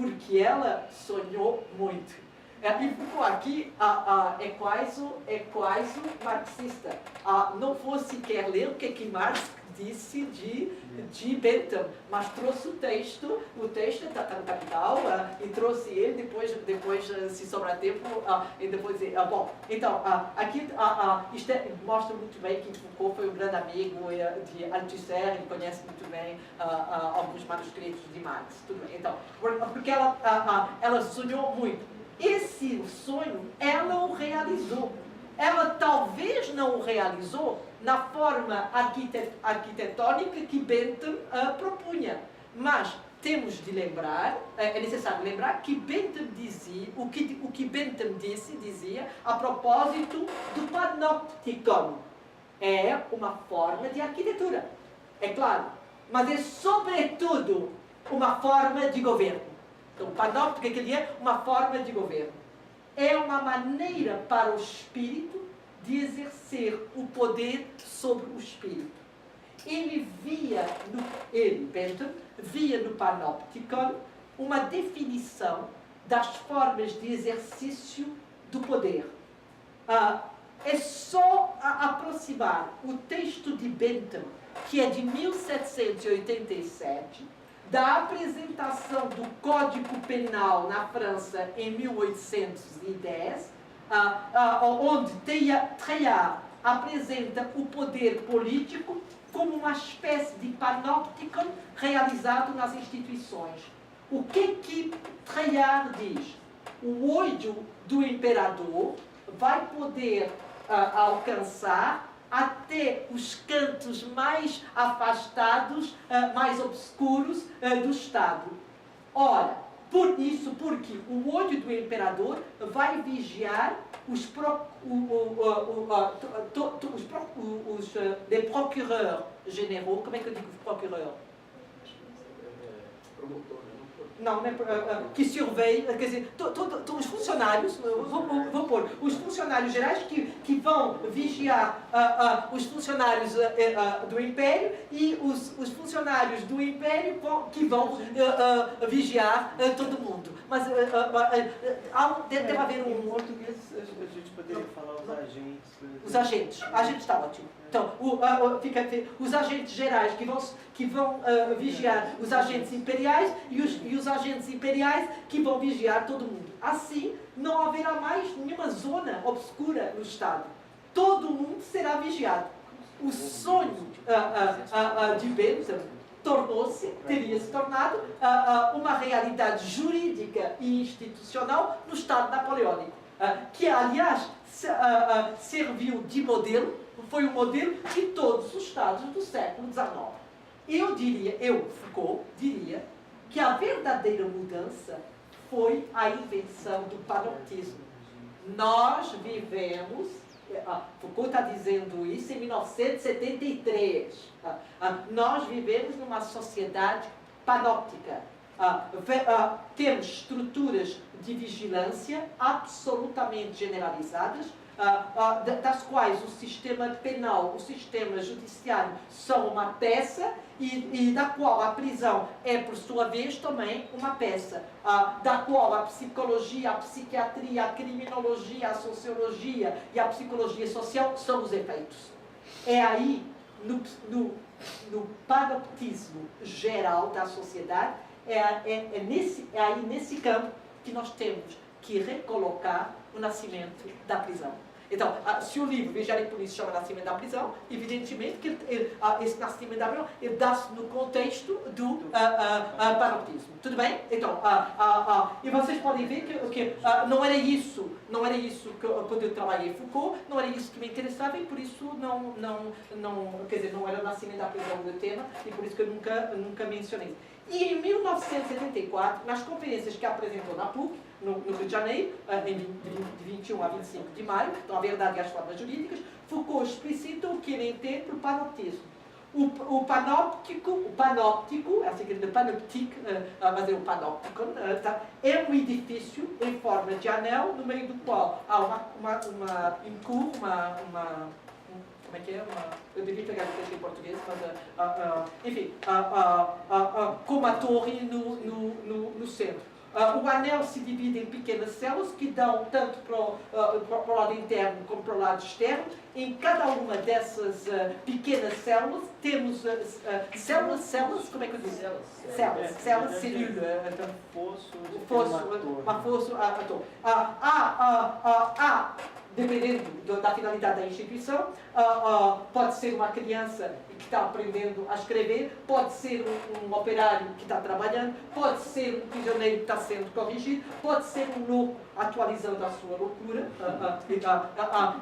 porque ela sonhou muito. E Foucault aqui é quase marxista. Não vou sequer ler o que Marx disse de Bentham, mas trouxe o texto está no Capital, e trouxe ele, depois se sobrar tempo, e depois... bom, então, aqui isto mostra muito bem que Foucault foi um grande amigo de Althusser, ele conhece muito bem alguns manuscritos de Marx, tudo bem. Então, porque ela sonhou muito. Esse sonho, ela o realizou. Ela talvez não o realizou na forma arquitetônica que Bentham propunha. Mas temos de lembrar, é necessário lembrar que Bentham dizia, o que Bentham dizia a propósito do panopticon. É uma forma de arquitetura, é claro, mas é sobretudo uma forma de governo. Então, o panóptico é que ele é uma forma de governo. É uma maneira para o espírito de exercer o poder sobre o espírito. Bentham, via no panopticon uma definição das formas de exercício do poder. É só aproximar o texto de Bentham, que é de 1787, da apresentação do Código Penal na França em 1810, onde Teilhard apresenta o poder político como uma espécie de panópticon realizado nas instituições. O que Teilhard diz? O olho do imperador vai poder alcançar até os cantos mais afastados, mais obscuros do Estado. Ora, por isso, porque o olho do imperador vai vigiar les procureurs généraux. Como é que eu digo procureur? Não, que surveia, quer dizer, os funcionários, vou pôr, os funcionários gerais que vão vigiar os funcionários do Império e os funcionários do Império que vão vigiar todo mundo. Mas deve haver um... Em português a gente poderia falar os agentes. Os agentes está ótimo. Então, os agentes gerais que vão vigiar os agentes imperiais e os agentes imperiais que vão vigiar todo mundo. Assim, não haverá mais nenhuma zona obscura no Estado. Todo mundo será vigiado. O sonho de Bentham teria se tornado uma realidade jurídica e institucional no Estado napoleônico, que, aliás, serviu de modelo, foi o modelo de todos os Estados do século XIX. Foucault, diria que a verdadeira mudança foi a invenção do panoptismo. Nós vivemos, Foucault está dizendo isso em 1973, nós vivemos numa sociedade panóptica. Temos estruturas de vigilância absolutamente generalizadas, das quais o sistema penal, o sistema judiciário são uma peça e da qual a prisão é, por sua vez, também uma peça, da qual a psicologia, a psiquiatria, a criminologia, a sociologia e a psicologia social são os efeitos. É aí, no panoptismo geral da sociedade, é aí nesse campo que nós temos que recolocar o nascimento da prisão. Então, se o livro Vigiar e Punir se chama Nascimento da Prisão, evidentemente que esse nascimento da prisão dá-se no contexto do panoptismo. Tudo bem? Então, e vocês podem ver que não era isso quando eu trabalhei em Foucault, não era isso que me interessava e por isso quer dizer, não era o nascimento da prisão o meu tema e por isso que eu nunca mencionei. E em 1974, nas conferências que apresentou na PUC, no Rio de Janeiro, de 21 a 25 de maio, então a verdade e as formas jurídicas, Foucault explicita o que ele entende por panoptismo. O panóptico, assim que ele panoptique, mas é o panopticon, é um edifício em forma de anel, no meio do qual há uma como é que é? Eu devia pegar o texto em português, mas, enfim, com uma torre no centro. O anel se divide em pequenas células que dão tanto para o lado interno como para o lado externo. Em cada uma dessas pequenas células temos células, como é que eu digo? Células, célula, dependendo da finalidade da instituição, pode ser uma criança que está aprendendo a escrever, pode ser um operário que está trabalhando, pode ser um prisioneiro que está sendo corrigido, pode ser um louco atualizando a sua loucura.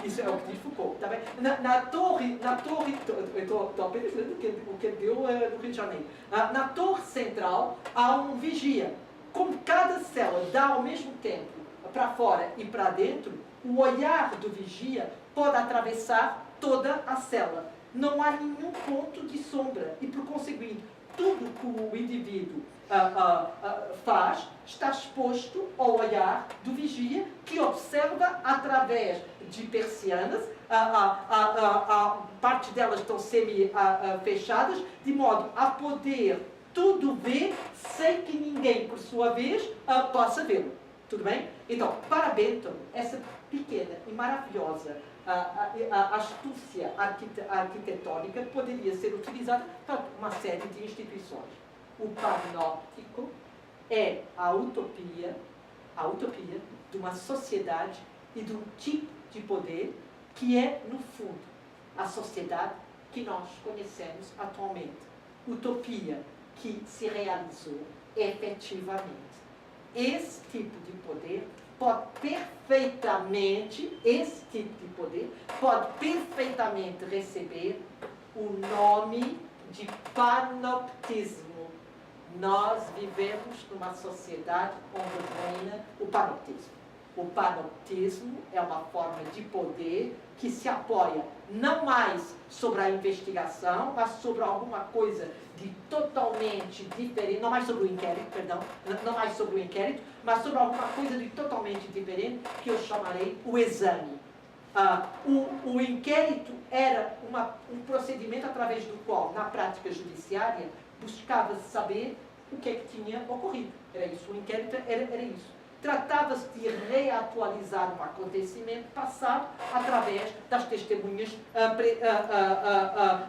Isso é o que diz Foucault. Tá bem? Na torre, estou apenas lendo o que deu no Rio de Janeiro. Na torre central há um vigia. Como cada célula dá ao mesmo tempo para fora e para dentro, o olhar do vigia pode atravessar toda a célula. Não há nenhum ponto de sombra e, por conseguinte, tudo que o indivíduo faz está exposto ao olhar do vigia, que observa através de persianas. Parte delas estão semi-fechadas, de modo a poder tudo ver sem que ninguém, por sua vez, possa vê-lo. Tudo bem? Então, para Bentham, essa pequena e maravilhosa astúcia arquitetônica poderia ser utilizada para uma série de instituições. O panóptico é a utopia de uma sociedade e de um tipo de poder que é, no fundo, a sociedade que nós conhecemos atualmente. Utopia que se realizou efetivamente. Esse tipo de poder pode perfeitamente receber o nome de panoptismo. Nós vivemos numa sociedade onde reina o panoptismo. O panoptismo é uma forma de poder que se apoia não mais sobre a investigação, mas sobre alguma coisa de totalmente diferente, não mais sobre o inquérito, perdão, não mais sobre o inquérito, mas sobre alguma coisa de totalmente diferente que eu chamarei o exame. O inquérito era um procedimento através do qual, na prática judiciária, buscava-se saber o que é que tinha ocorrido. Era isso, o inquérito era isso. Tratava-se de reatualizar um acontecimento passado através das testemunhas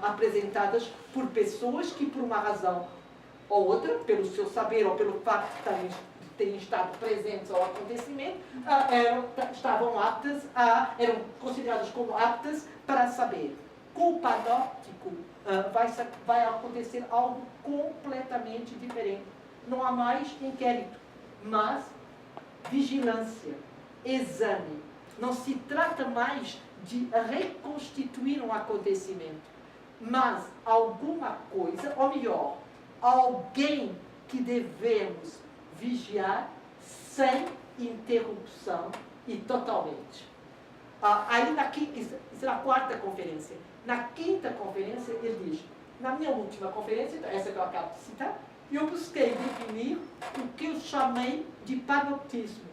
apresentadas por pessoas que, por uma razão ou outra, pelo seu saber ou pelo facto de terem estado presentes ao acontecimento, eram consideradas como aptas para saber. Com o panóptico vai acontecer algo completamente diferente. Não há mais inquérito, mas vigilância, exame. Não se trata mais de reconstituir um acontecimento, mas alguma coisa, ou melhor, alguém que devemos vigiar sem interrupção e totalmente. Isso é a quarta conferência. Na quinta conferência, ele diz, na minha última conferência, essa que eu acabo de citar, eu busquei definir o que eu chamei de panoptismo.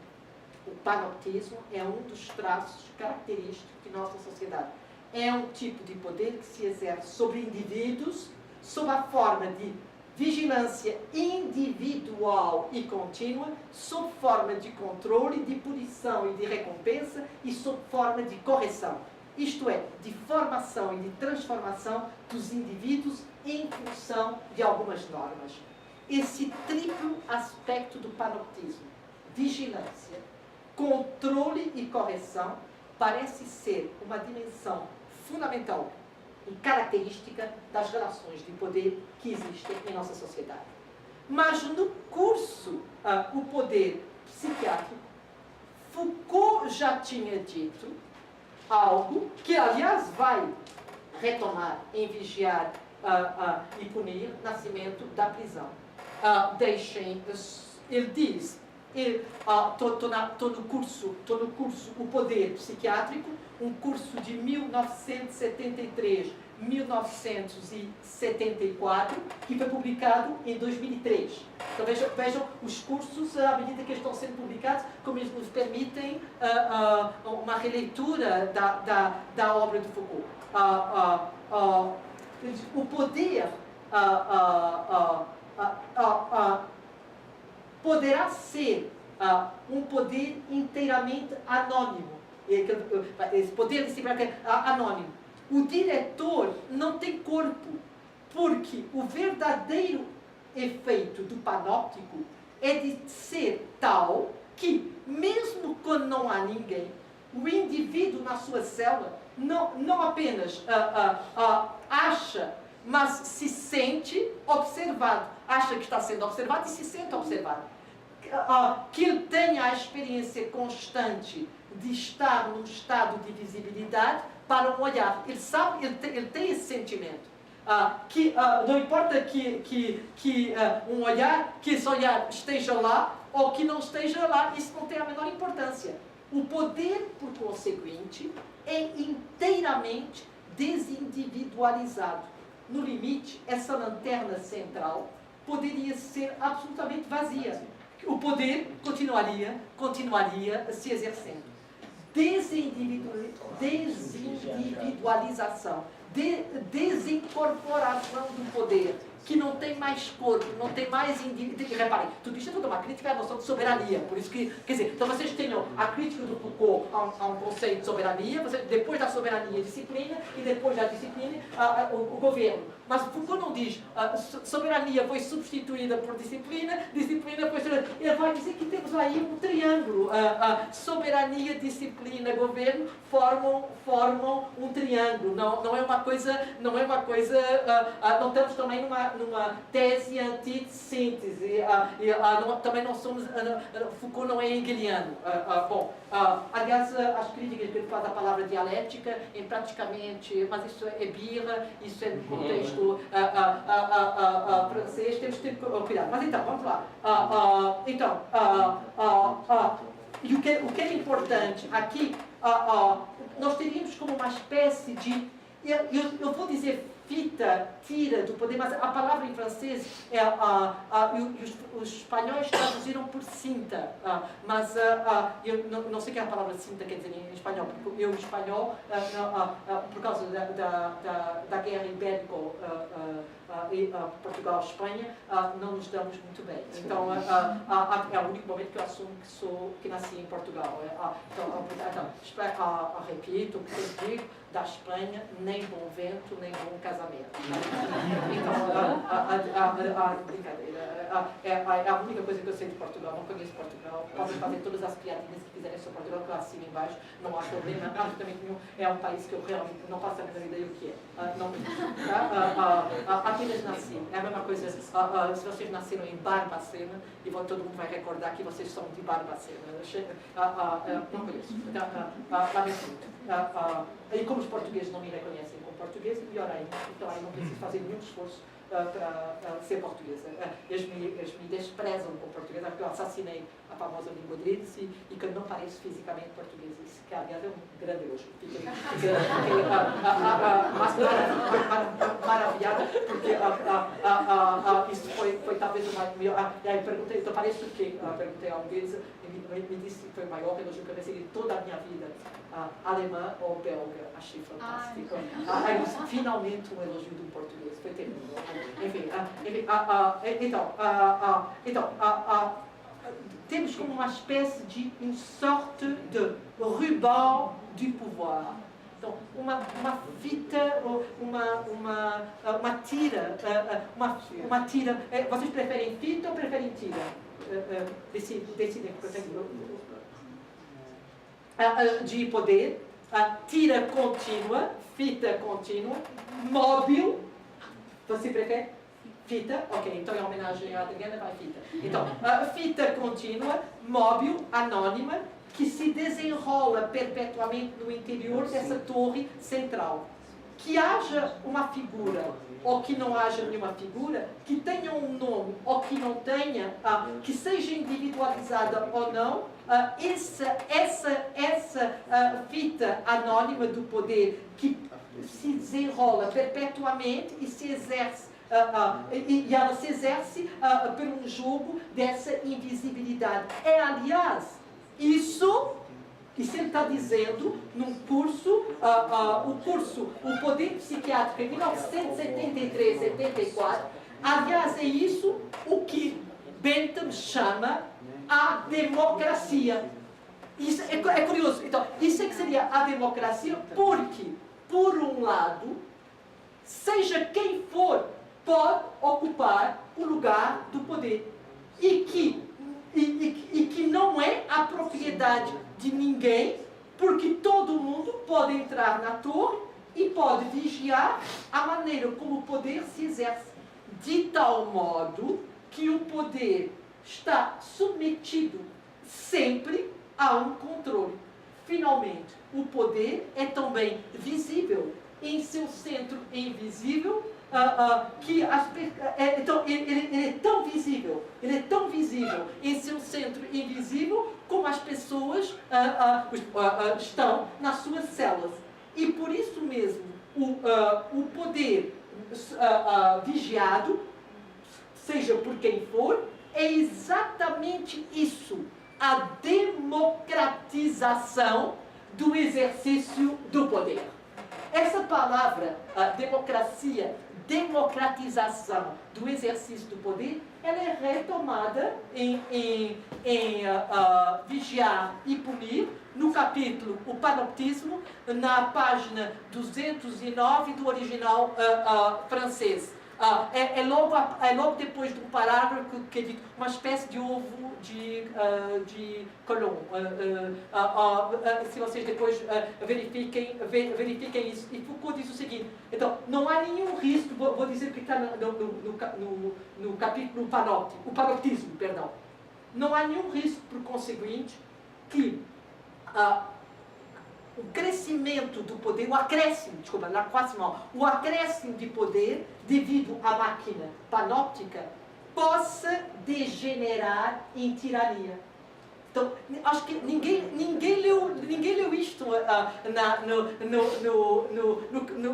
O panoptismo é um dos traços característicos de nossa sociedade. É um tipo de poder que se exerce sobre indivíduos sob a forma de vigilância individual e contínua, sob forma de controle, de punição e de recompensa e sob forma de correção. Isto é, de formação e de transformação dos indivíduos em função de algumas normas. Esse triplo aspecto do panoptismo, vigilância, controle e correção, parece ser uma dimensão fundamental e característica das relações de poder que existem em nossa sociedade. Mas no curso O Poder Psiquiátrico, Foucault já tinha dito algo que, aliás, vai retomar em Vigiar e Punir, Nascimento da Prisão. Ele diz, estou no curso O Poder Psiquiátrico, um curso de 1973-1974, que foi publicado em 2003. Então vejam os cursos, à medida que estão sendo publicados, como eles nos permitem uma releitura da obra de Foucault. O poder poderá ser um poder inteiramente anônimo. Esse poder disciplinar é anônimo. O diretor não tem corpo, porque o verdadeiro efeito do panóptico é de ser tal que, mesmo quando não há ninguém, o indivíduo na sua célula não apenas acha, mas se sente observado. Acha que está sendo observado e se sente observado. Que ele tenha a experiência constante de estar num estado de visibilidade para um olhar. Ele sabe, ele tem esse sentimento. Não importa que esse olhar esteja lá ou que não esteja lá, isso não tem a menor importância. O poder, por conseguinte, é inteiramente desindividualizado. No limite, essa lanterna central poderia ser absolutamente vazia. O poder continuaria se exercendo. Desindividualização, desincorporação do poder, que não tem mais corpo, não tem mais indivíduo. Reparem, tudo isso é toda uma crítica à noção de soberania. Por isso que, quer dizer, então vocês tenham a crítica do Foucault a um conceito de soberania, depois da soberania, disciplina, e depois da disciplina, o governo. Mas Foucault não diz soberania foi substituída por disciplina, disciplina foi substituída. Ele vai dizer que temos aí um triângulo. Soberania, disciplina, governo formam um triângulo. Não é uma coisa, não estamos também numa tese antítese. Também não somos, Foucault não é hegeliano. Aliás, as críticas que ele faz à palavra dialética, praticamente, mas isso é birra, isso é no contexto francês, temos que ter cuidado. Mas então, vamos lá. E o que é importante aqui, nós teríamos como uma espécie de, eu vou dizer fita, tira do poder, mas a palavra em francês os espanhóis traduziram por cinta, mas eu não sei o que a palavra cinta quer dizer em espanhol, porque eu em espanhol, por causa da guerra ibérico Portugal-Espanha, não nos damos muito bem. Então, é o único momento que eu assumo que nasci em Portugal. Repito o que eu digo, da Espanha, nem bom vento, nem bom casamento. Então, brincadeira. É a única coisa que eu sei de Portugal. Não conheço Portugal. Podem fazer todas as piadinhas que quiserem sobre Portugal, que eu assino embaixo. Não há problema absolutamente nenhum. É um país que eu realmente não faço a menor ideia o que é. Apenas nasci. É a mesma coisa. Se vocês nasceram em Barbacena, e todo mundo vai recordar que vocês são de Barbacena. Não conheço. Lamento muito. E como os portugueses não me reconhecem como português, pior ainda. Então aí não preciso fazer nenhum esforço para ser portuguesa. Eles me desprezam como portuguesa, porque eu assassinei a famosa língua deles e que eu não pareço fisicamente portuguesa. Isso, que aliás é um grande elogio. Fiquei maravilhada, porque isso foi talvez uma melhor. E aí perguntei, então parece o quê? Perguntei a um deles, me disse que foi o maior elogio que eu recebi em toda a minha vida. Alemã ou belga, achei fantástico. Aí disse, finalmente um elogio de um português, foi terrível. Enfim, temos como uma espécie de une sorte de ruban du pouvoir. Então, uma fita, uma tira, uma tira. Vocês preferem fita ou preferem tira? Decidem. De poder, tira contínua, fita contínua, móvel. Você prefere? Fita? Ok, então em homenagem à Adriana vai fita. Então, fita contínua, móvel, anônima, que se desenrola perpetuamente no interior dessa torre central. Que haja uma figura ou que não haja nenhuma figura, que tenha um nome ou que não tenha, que seja individualizada ou não, essa fita anônima do poder que se desenrola perpetuamente e se exerce, e ela se exerce por um jogo dessa invisibilidade. É, aliás, isso ele está dizendo num curso, o Poder Psiquiátrico em 1973-74, aliás, é isso o que Bentham chama a democracia. Isso é curioso. Então, isso é que seria a democracia, porque, por um lado, seja quem for, pode ocupar o lugar do poder. E que não é a propriedade de ninguém, porque todo mundo pode entrar na torre e pode vigiar a maneira como o poder se exerce, de tal modo que o poder está submetido sempre a um controle. Finalmente, o poder é também visível em seu centro invisível, então ele é tão visível em seu centro invisível como as pessoas estão nas suas células. E por isso mesmo o poder vigiado, seja por quem for, é exatamente isso, a democratização do exercício do poder. Essa palavra, democracia, democratização do exercício do poder, ela é retomada em Vigiar e Punir, no capítulo O Panoptismo, na página 209 do original francês. É logo depois de um parágrafo que diz uma espécie de ovo de Colomb. Se vocês depois verifiquem isso. E Foucault diz o seguinte: então, não há nenhum risco, vou dizer que está no capítulo o panoptismo, perdão. Não há nenhum risco, por conseguinte, que o crescimento do poder, o acréscimo de poder devido à máquina panóptica possa degenerar em tirania. Então, acho que ninguém leu isto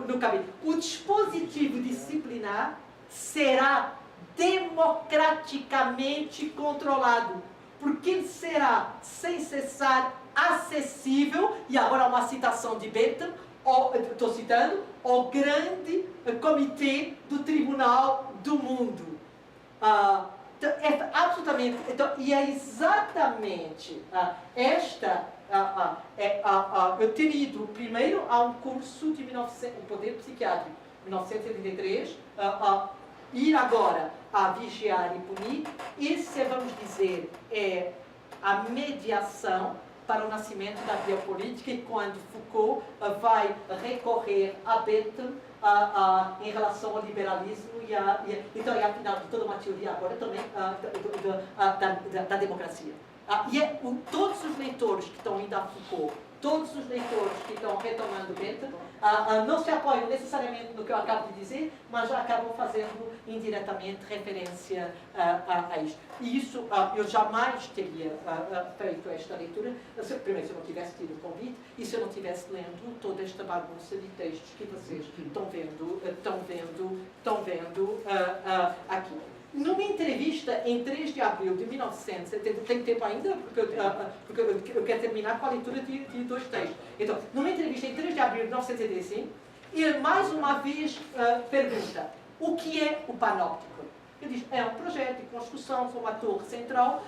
no caminho. O dispositivo disciplinar será democraticamente controlado, porque ele será, sem cessar, acessível, e agora uma citação de Bentham, estou citando, o grande comitê do Tribunal do Mundo. É absolutamente, então, e é exatamente eu teria ido primeiro a um curso de o Poder Psiquiátrico, 1983, ir agora a Vigiar e Punir. Esse, vamos dizer, é a mediação para o nascimento da biopolítica, e quando Foucault vai recorrer a Bentham em relação ao liberalismo então é afinal de toda uma teoria agora também da democracia. Todos os leitores que estão indo a Foucault, todos os leitores que estão retomando Bentham, não se apoiam necessariamente no que eu acabo de dizer, mas já acabam fazendo indiretamente referência a isto. E isso, eu jamais teria feito esta leitura, primeiro, se eu não tivesse tido o convite, e se eu não tivesse lendo toda esta bagunça de textos que vocês estão vendo aqui. Numa entrevista em 3 de abril de 1970, tem tempo ainda? Porque eu quero terminar com a leitura de 2 textos. Então, numa entrevista em 3 de abril de 1975, ele mais uma vez pergunta: o que é o panóptico? Ele diz: é um projeto de construção com uma torre central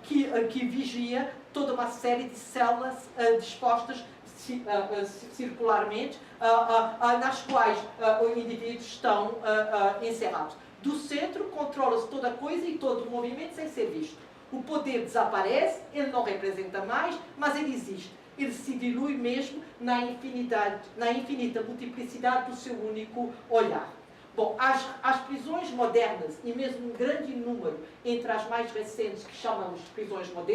que vigia toda uma série de células dispostas circularmente, nas quais os indivíduos estão encerrados. Do centro controla-se toda a coisa e todo o movimento sem ser visto. O poder desaparece, ele não representa mais, mas ele existe. Ele se dilui mesmo na infinita multiplicidade do seu único olhar. Bom, as prisões modernas, e mesmo um grande número entre as mais recentes, que chamamos de prisões modernas,